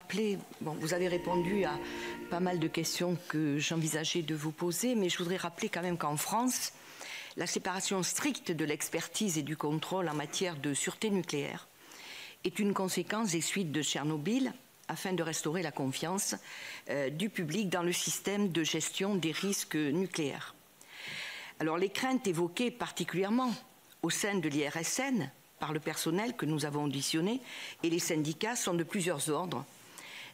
rappeler, bon, vous avez répondu à pas mal de questions que j'envisageais de vous poser, mais je voudrais rappeler quand même qu'en France, la séparation stricte de l'expertise et du contrôle en matière de sûreté nucléaire est une conséquence des suites de Tchernobyl afin de restaurer la confiance du public dans le système de gestion des risques nucléaires. Alors les craintes évoquées particulièrement au sein de l'IRSN par le personnel que nous avons auditionné et les syndicats sont de plusieurs ordres,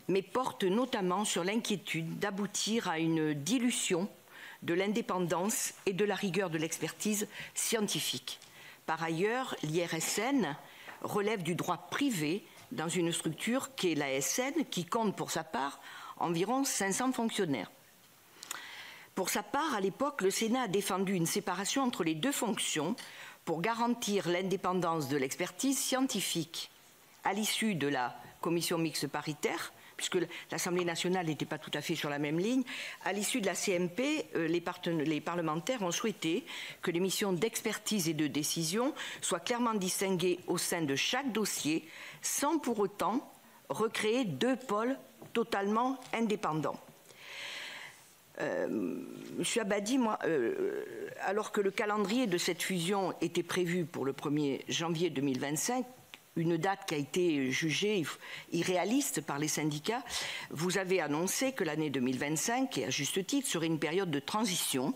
mais portent notamment sur l'inquiétude d'aboutir à une dilution de l'indépendance et de la rigueur de l'expertise scientifique. Par ailleurs, l'IRSN relève du droit privé dans une structure qui est l'ASN, qui compte pour sa part environ 500 fonctionnaires. Pour sa part, à l'époque, le Sénat a défendu une séparation entre les deux fonctions pour garantir l'indépendance de l'expertise scientifique. À l'issue de la commission mixte paritaire, puisque l'Assemblée nationale n'était pas tout à fait sur la même ligne, à l'issue de la CMP, les parlementaires ont souhaité que les missions d'expertise et de décision soient clairement distinguées au sein de chaque dossier, sans pour autant recréer deux pôles totalement indépendants. Monsieur Abadie, moi, alors que le calendrier de cette fusion était prévu pour le 1er janvier 2025, une date qui a été jugée irréaliste par les syndicats, vous avez annoncé que l'année 2025, et à juste titre, serait une période de transition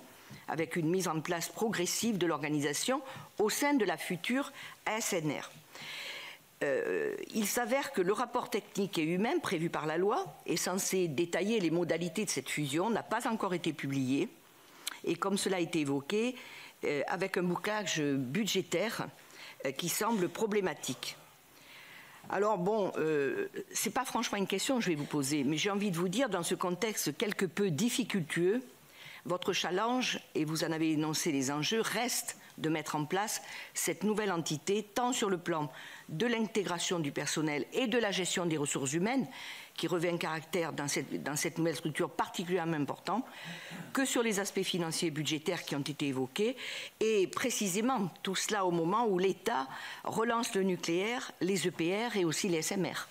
avec une mise en place progressive de l'organisation au sein de la future ASNR. Il s'avère que le rapport technique et humain prévu par la loi est censé détailler les modalités de cette fusion, n'a pas encore été publié et comme cela a été évoqué, avec un bouclage budgétaire qui semble problématique. Alors bon, c'est pas franchement une question que je vais vous poser, mais j'ai envie de vous dire, dans ce contexte quelque peu difficultueux, votre challenge, et vous en avez énoncé les enjeux, reste de mettre en place cette nouvelle entité, tant sur le plan de l'intégration du personnel et de la gestion des ressources humaines, qui revêt un caractère dans cette nouvelle structure particulièrement important, que sur les aspects financiers et budgétaires qui ont été évoqués, et précisément tout cela au moment où l'État relance le nucléaire, les EPR et aussi les SMR.